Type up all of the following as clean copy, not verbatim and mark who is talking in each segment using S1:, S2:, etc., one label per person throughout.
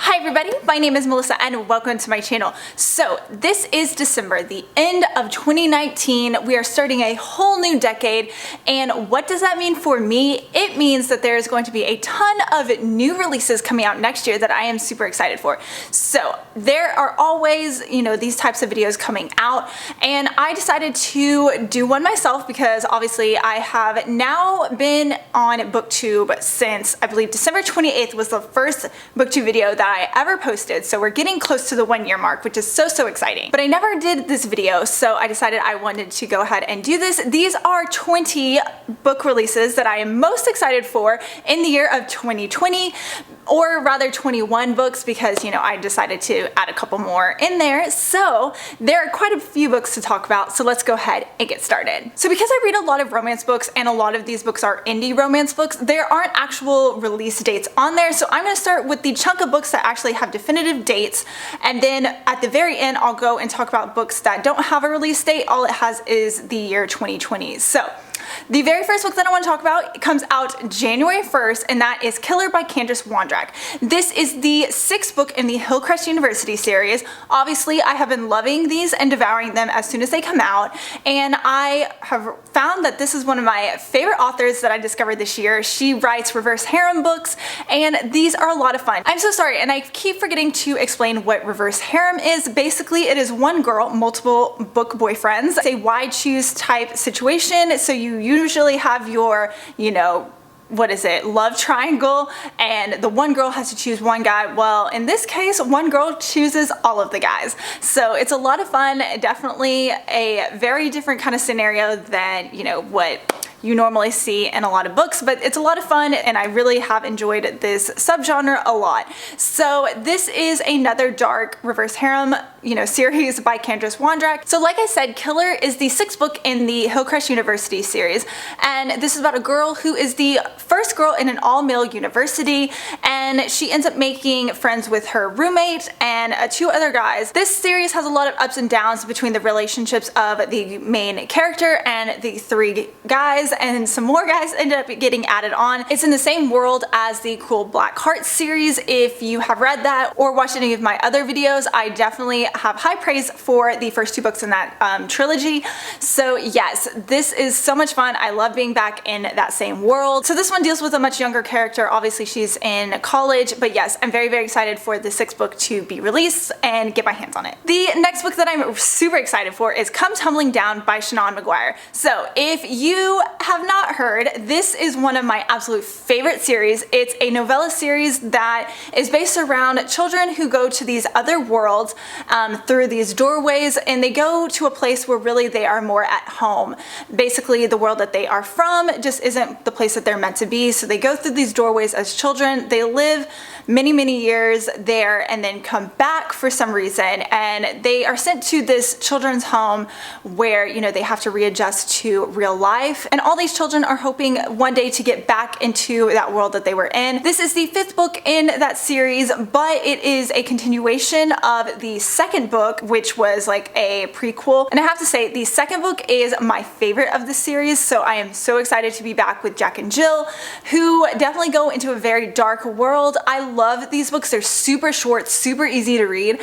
S1: Hi everybody, my name is Melissa and welcome to my channel. So this is December, the end of 2019. We are starting a whole new decade, and what does that mean for me? It means that there is going to be a ton of new releases coming out next year that I am super excited for. So there are always, these types of videos coming out, and I decided to do one myself because obviously I have now been on BookTube since I believe December 28th was the first BookTube video that I ever posted, so we're getting close to the 1 year mark, which is so exciting. But I never did this video, so I decided I wanted to go ahead and do this. These are 20 book releases that I am most excited for in the year of 2020, or rather 21 books, because I decided to add a couple more in there. So there are quite a few books to talk about, so let's go ahead and get started. So because I read a lot of romance books and a lot of these books are indie romance books, there aren't actual release dates on there, so I'm going to start with the chunk of books that actually have definitive dates, and then at the very end I'll go and talk about books that don't have a release date. All it has is the year 2020. So the very first book that I want to talk about comes out January 1st, and that is Killer by Candace Wondrak. This is the 6th book in the Hillcrest University series. Obviously, I have been loving these and devouring them as soon as they come out, and I have found that this is one of my favorite authors that I discovered this year. She writes reverse harem books, and these are a lot of fun. I'm so sorry, and I keep forgetting to explain what reverse harem is. Basically, it is one girl, multiple book boyfriends. It's a why choose type situation, so you usually have your, love triangle, and the one girl has to choose one guy. Well, in this case, one girl chooses all of the guys. So it's a lot of fun, definitely a very different kind of scenario than, what you normally see in a lot of books, but it's a lot of fun, and I really have enjoyed this subgenre a lot. So this is another dark reverse harem, series by Candace Wondrak. So like I said, Killer is the 6th book in the Hillcrest University series, and this is about a girl who is the first girl in an all-male university, and she ends up making friends with her roommate and 2 other guys. This series has a lot of ups and downs between the relationships of the main character and the 3 guys, and some more guys ended up getting added on. It's in the same world as the Cool Black Heart series. If you have read that or watched any of my other videos, I definitely have high praise for the first 2 books in that trilogy. So yes, this is so much fun. I love being back in that same world. So this one deals with a much younger character. Obviously she's in college, but yes, I'm very excited for the 6th book to be released and get my hands on it. The next book that I'm super excited for is Come Tumbling Down by Shannon McGuire. So if you have not heard, this is one of my absolute favorite series. It's a novella series that is based around children who go to these other worlds through these doorways, and they go to a place where really they are more at home. Basically, the world that they are from just isn't the place that they're meant to be, so they go through these doorways as children. They live many years there and then come back for some reason, and they are sent to this children's home where they have to readjust to real life, and all these children are hoping one day to get back into that world that they were in. This is the 5th book in that series, but it is a continuation of the 2nd book, which was like a prequel, and I have to say the 2nd book is my favorite of the series, so I am so excited to be back with Jack and Jill, who definitely go into a very dark world. I love these books. They're super short, super easy to read.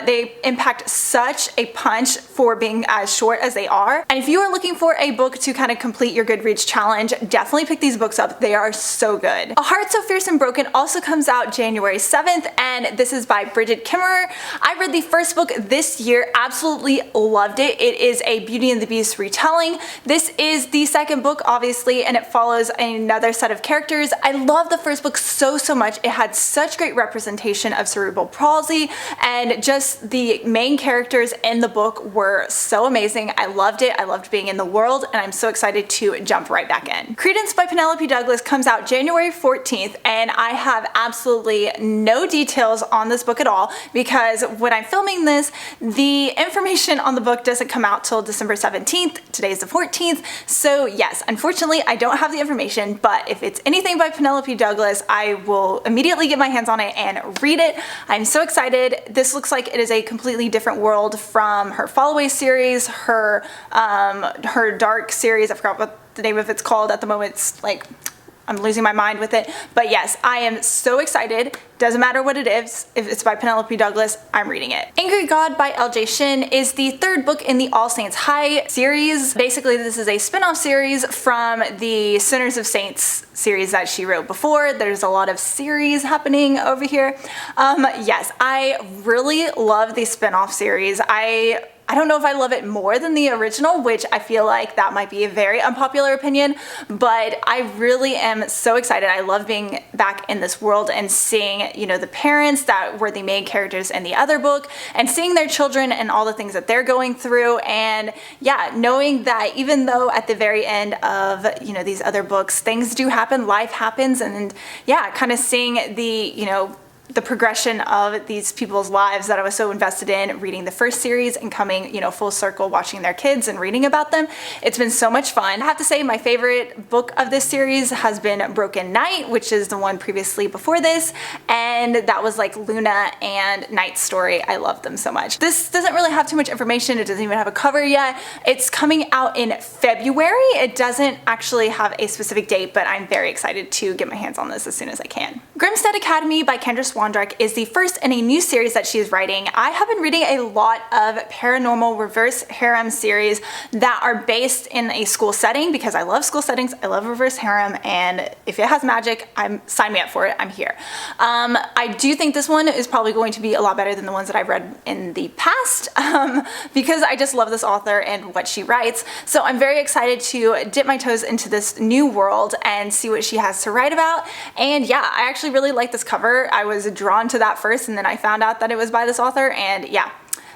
S1: They impact such a punch for being as short as they are, and if you are looking for a book to kind of complete your Goodreads challenge, definitely pick these books up. They are so good. A Heart So Fierce and Broken also comes out January 7th, and this is by Bridget Kimmerer. I read the 1st book this year, absolutely loved it. It is a Beauty and the Beast retelling. This is the 2nd book, obviously, and it follows another set of characters. I love the 1st book so much. It had such great representation of cerebral palsy, and just the main characters in the book were so amazing. I loved it. I loved being in the world, and I'm so excited to jump right back in. Credence by Penelope Douglas comes out January 14th, and I have absolutely no details on this book at all because when I'm filming this, the information on the book doesn't come out till December 17th. Today's the 14th, so yes, unfortunately I don't have the information, but if it's anything by Penelope Douglas, I will immediately get my hands on it and read it. I'm so excited. This looks like it is a completely different world from her Fallaway series, her dark series. I forgot what the name of it's called at the moment. It's like I'm losing my mind with it. But yes, I am so excited. Doesn't matter what it is. If it's by Penelope Douglas, I'm reading it. Angry God by L.J. Shin is the third book in the All Saints High series. Basically, this is a spin-off series from the Sinners of Saints series that she wrote before. There's a lot of series happening over here. Yes, I really love the spin-off series. I don't know if I love it more than the original, which I feel like that might be a very unpopular opinion, but I really am so excited. I love being back in this world and seeing, you know, the parents that were the main characters in the other book and seeing their children and all the things that they're going through. And yeah, knowing that even though at the very end of, you know, these other books, things do happen, life happens, and yeah, kind of seeing the, you know, the progression of these people's lives that I was so invested in reading the first series and coming, you know, full circle watching their kids and reading about them. It's been so much fun. I have to say my favorite book of this series has been Broken Night, which is the one previously before this, and that was like Luna and Night's story. I love them so much. This doesn't really have too much information. It doesn't even have a cover yet. It's coming out in February. It doesn't actually have a specific date, but I'm very excited to get my hands on this as soon as I can. Grimstead Academy by Kendra Swandruck is the first in a new series that she is writing. I have been reading a lot of paranormal reverse harem series that are based in a school setting because I love school settings, I love reverse harem, and if it has magic, sign me up for it, I'm here. I do think this one is probably going to be a lot better than the ones that I've read in the past because I just love this author and what she writes. So I'm very excited to dip my toes into this new world and see what she has to write about. And yeah, I actually really like this cover. I was drawn to that first and then I found out that it was by this author, and yeah,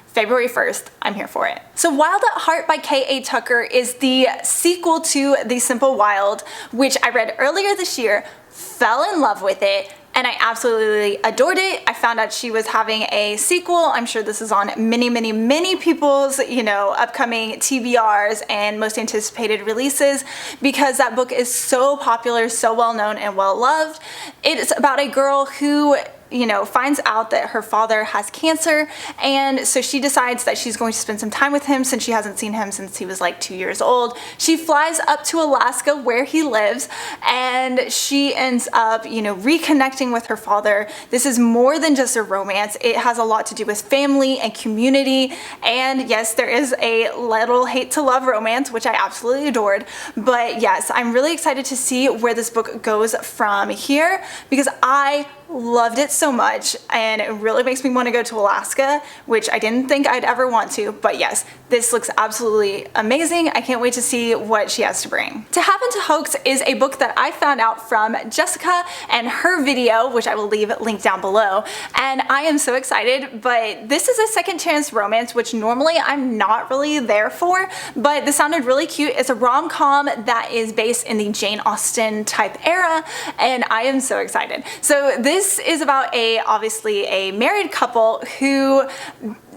S1: February 1st, I'm here for it. So Wild at Heart by K.A. Tucker is the sequel to The Simple Wild, which I read earlier this year, fell in love with it, and I absolutely adored it. I found out she was having a sequel. I'm sure this is on many people's, you know, upcoming TBRs and most anticipated releases because that book is so popular, so well known and well loved. It's about a girl who, you know, finds out that her father has cancer, and so she decides that she's going to spend some time with him since she hasn't seen him since he was like 2 years old. She flies up to Alaska where he lives, and she ends up, you know, reconnecting with her father. This is more than just a romance. It has a lot to do with family and community, and yes, there is a little hate to love romance, which I absolutely adored, but yes, I'm really excited to see where this book goes from here because I loved it so much, and it really makes me want to go to Alaska, which I didn't think I'd ever want to, but yes, this looks absolutely amazing. I can't wait to see what she has to bring. To Happen to Hoax is a book that I found out from Jessica and her video, which I will leave linked down below, and I am so excited, but this is a second chance romance, which normally I'm not really there for, but this sounded really cute. It's a rom-com that is based in the Jane Austen type era, and I am so excited. So this is about obviously a married couple who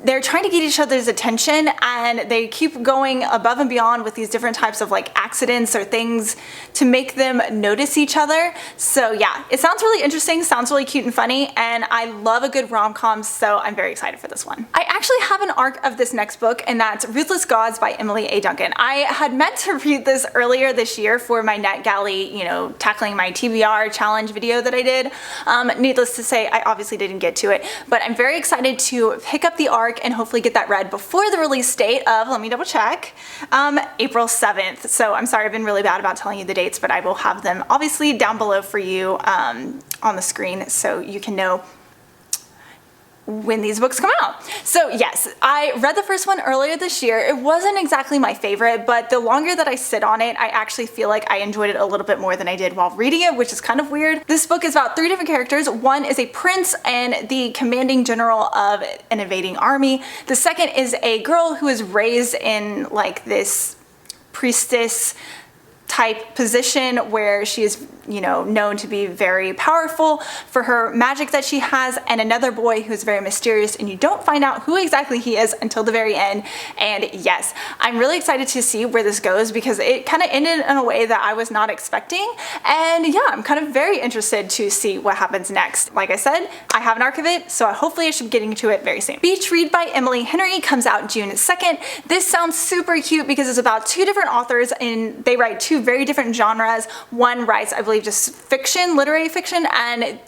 S1: they're trying to get each other's attention, and they keep going above and beyond with these different types of like accidents or things to make them notice each other. So yeah, it sounds really interesting, sounds really cute and funny, and I love a good rom-com, so I'm very excited for this one. I actually have an arc of this next book, and that's Ruthless Gods by Emily A. Duncan. I had meant to read this earlier this year for my NetGalley, you know, tackling my TBR challenge video that I did. Needless to say, I obviously didn't get to it, but I'm very excited to pick up the arc and hopefully get that read before the release date of, let me double check, April 7th. So I'm sorry, I've been really bad about telling you the dates, but I will have them obviously down below for you on the screen so you can know when these books come out. So yes, I read the first one earlier this year. It wasn't exactly my favorite, but the longer that I sit on it, I actually feel like I enjoyed it a little bit more than I did while reading it, which is kind of weird. This book is about 3 different characters. One is a prince and the commanding general of an invading army. The second is a girl who is raised in like this priestess type position where she is, you know, known to be very powerful for her magic that she has, and another boy who's very mysterious, and you don't find out who exactly he is until the very end. And yes, I'm really excited to see where this goes because it kind of ended in a way that I was not expecting, and yeah, I'm kind of very interested to see what happens next. Like I said, I have an arc of it, so hopefully I should be getting to it very soon. Beach Read by Emily Henry comes out June 2nd. This sounds super cute because it's about 2 different authors and they write 2 two very different genres. One writes, I believe, just fiction, literary fiction,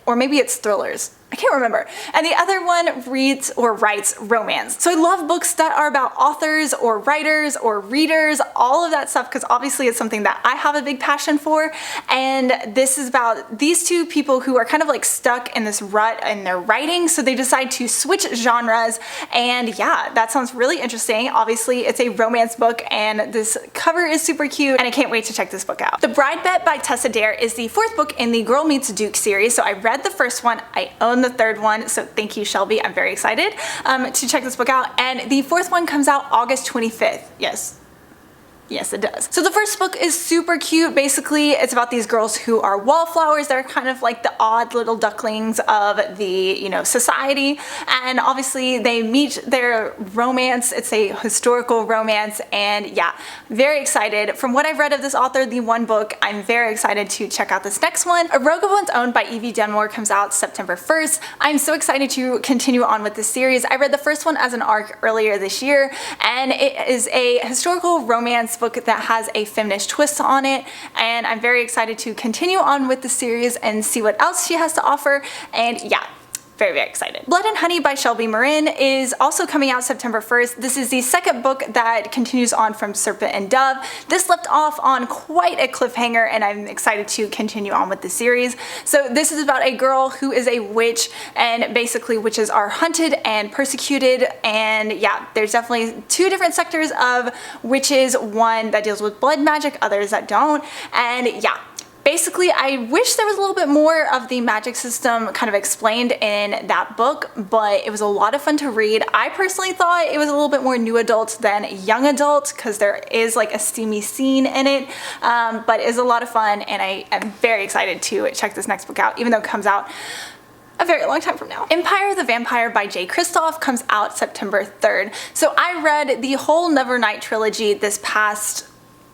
S1: or maybe it's thrillers. I can't remember. And the other one reads or writes romance. So I love books that are about authors or writers or readers, all of that stuff, because obviously it's something that I have a big passion for. And this is about these two people who are kind of like stuck in this rut in their writing, so they decide to switch genres. And yeah, that sounds really interesting. Obviously it's a romance book and this cover is super cute and I can't wait to check this book out. The Bride Bet by Tessa Dare is the fourth book in the Girl Meets Duke series. So I read the first one, I own the third one, so thank you, Shelby. I'm very excited to check this book out. And the fourth one comes out August 25th. Yes, it does. So the first book is super cute. Basically, it's about these girls who are wallflowers. They're kind of like the odd little ducklings of the, society. And obviously they meet their romance. It's a historical romance. And yeah, very excited. From what I've read of this author, the one book, I'm very excited to check out this next one. A Rogue of One's Own by Evie Dunmore comes out September 1st. I'm so excited to continue on with this series. I read the first one as an ARC earlier this year, and it is a historical romance book that has a feminist twist on it, and I'm very excited to continue on with the series and see what else she has to offer. And yeah, very, very excited. Blood and Honey by Shelby Marin is also coming out September 1st. This is the second book that continues on from Serpent and Dove. This left off on quite a cliffhanger and I'm excited to continue on with the series. So this is about a girl who is a witch, and basically witches are hunted and persecuted, and yeah, there's definitely two different sectors of witches, one that deals with blood magic, others that don't, and yeah. Basically, I wish there was a little bit more of the magic system kind of explained in that book, but it was a lot of fun to read. I personally thought it was a little bit more new adult than young adult because there is like a steamy scene in it, but it's a lot of fun and I am very excited to check this next book out, even though it comes out a very long time from now. Empire the Vampire by Jay Kristoff comes out September 3rd. So I read the whole Nevernight trilogy this past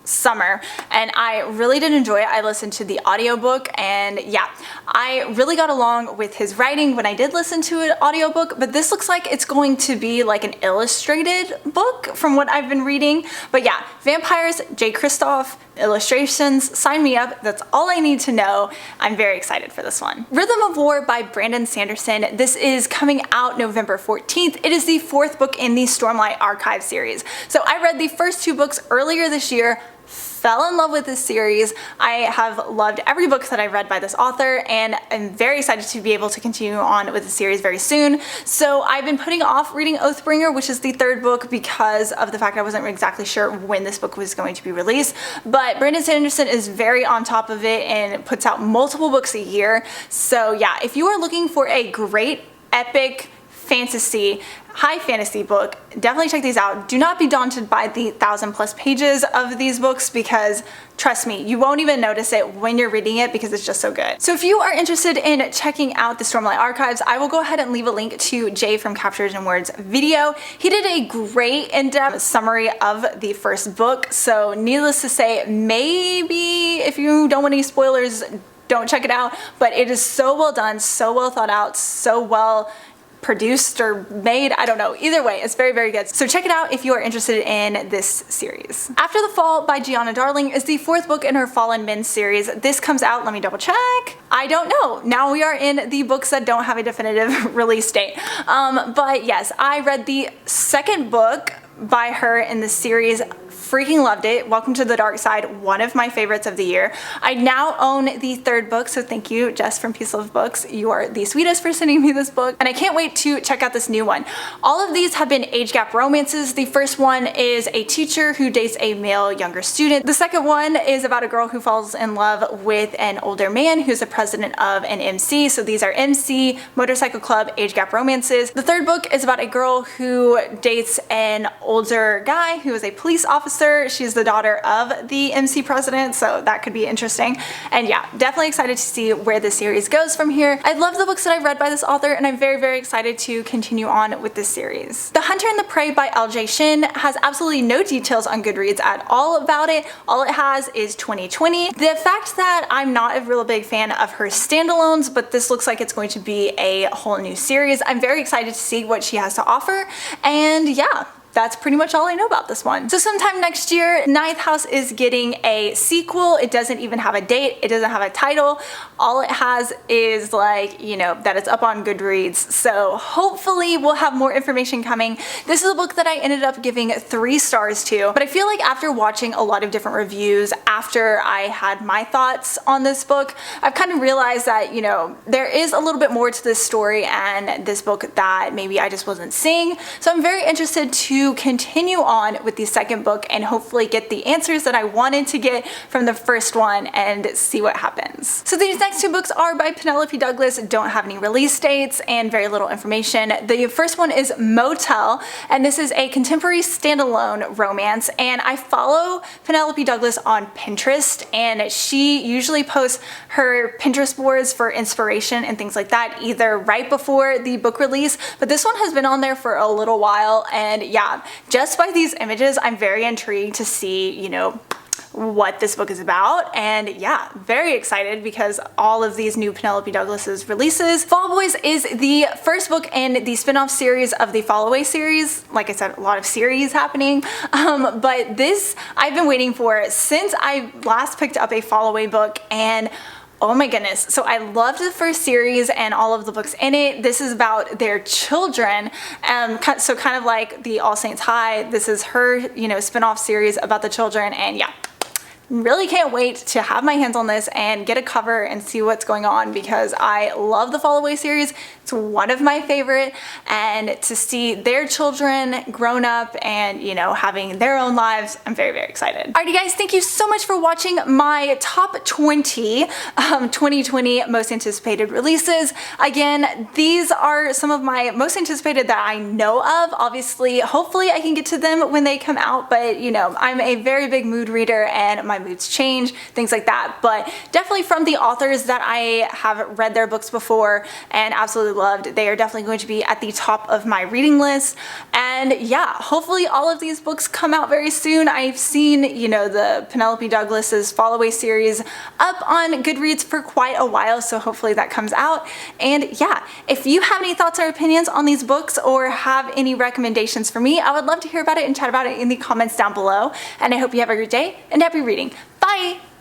S1: summer and I really did enjoy it. I listened to the audiobook and yeah, I really got along with his writing when I did listen to an audiobook, but this looks like it's going to be like an illustrated book from what I've been reading. But yeah, vampires, Jay Kristoff, illustrations, sign me up. That's all I need to know. I'm very excited for this one. Rhythm of War by Brandon Sanderson. This is coming out November 14th. It is the fourth book in the Stormlight Archives series. So I read the first two books earlier this year, fell in love with this series. I have loved every book that I've read by this author and I'm very excited to be able to continue on with the series very soon. So I've been putting off reading Oathbringer, which is the third book, because of the fact I wasn't exactly sure when this book was going to be released. But Brandon Sanderson is very on top of it and puts out multiple books a year. So yeah, if you are looking for a great epic fantasy, high fantasy book, definitely check these out. Do not be daunted by the 1,000+ pages of these books because trust me, you won't even notice it when you're reading it because it's just so good. So if you are interested in checking out the Stormlight Archives, I will go ahead and leave a link to Jay from Captures and Words video. He did a great in-depth summary of the first book, so needless to say, maybe if you don't want any spoilers, don't check it out, but it is so well done, so well thought out, so well produced or made, I don't know. Either way, it's very, very good. So check it out if you are interested in this series. After the Fall by Gianna Darling is the fourth book in her Fallen Men series. This comes out, let me double check. I don't know. Now we are in the books that don't have a definitive release date. But yes, I read the second book by her in the series. Freaking loved it. Welcome to the Dark Side, one of my favorites of the year. I now own the third book, so thank you, Jess from Peace Love Books. You are the sweetest for sending me this book, and I can't wait to check out this new one. All of these have been age gap romances. The first one is a teacher who dates a male younger student. The second one is about a girl who falls in love with an older man who's the president of an MC. So these are MC, motorcycle club, age gap romances. The third book is about a girl who dates an older guy who is a police officer. She's the daughter of the MC president, so that could be interesting. And yeah, definitely excited to see where the series goes from here. I love the books that I've read by this author, and I'm very, very excited to continue on with this series. The Hunter and the Prey by LJ Shin has absolutely no details on Goodreads at all about it. All it has is 2020. The fact that I'm not a real big fan of her standalones, but this looks like it's going to be a whole new series. I'm very excited to see what she has to offer, and yeah, that's pretty much all I know about this one. So sometime next year, Ninth House is getting a sequel. It doesn't even have a date. It doesn't have a title. All it has is like, you know, that it's up on Goodreads. So hopefully we'll have more information coming. This is a book that I ended up giving 3 stars to, but I feel like after watching a lot of different reviews, after I had my thoughts on this book, I've kind of realized that, you know, there is a little bit more to this story and this book that maybe I just wasn't seeing. So I'm very interested to continue on with the second book and hopefully get the answers that I wanted to get from the first one and see what happens. So these next 2 books are by Penelope Douglas, don't have any release dates and very little information. The first one is Motel, and this is a contemporary standalone romance, and I follow Penelope Douglas on Pinterest, and she usually posts her Pinterest boards for inspiration and things like that either right before the book release, but this one has been on there for a little while, and yeah, just by these images, I'm very intrigued to see, you know, what this book is about, and yeah, very excited because all of these new Penelope Douglas's releases. Fall Boys is the first book in the spin-off series of the Fall Away series. Like I said, a lot of series happening, but this I've been waiting for since I last picked up a Fall Away book, and oh my goodness. So I loved the first series and all of the books in it. This is about their children. So kind of like the All Saints High, this is her, you know, spin-off series about the children, and yeah, really can't wait to have my hands on this and get a cover and see what's going on because I love the Fall Away series. It's one of my favorite, and to see their children grown up and, you know, having their own lives, I'm very, very excited. Alrighty guys, thank you so much for watching my top 20 2020 most anticipated releases. Again, these are some of my most anticipated that I know of. Obviously, hopefully I can get to them when they come out, but you know, I'm a very big mood reader and my moods change, things like that, but definitely from the authors that I have read their books before and absolutely loved, they are definitely going to be at the top of my reading list. And yeah, hopefully all of these books come out very soon. I've seen, you know, the Penelope Douglas's Fall Away series up on Goodreads for quite a while, so hopefully that comes out. And yeah, if you have any thoughts or opinions on these books or have any recommendations for me, I would love to hear about it and chat about it in the comments down below. And I hope you have a great day and happy reading. Bye!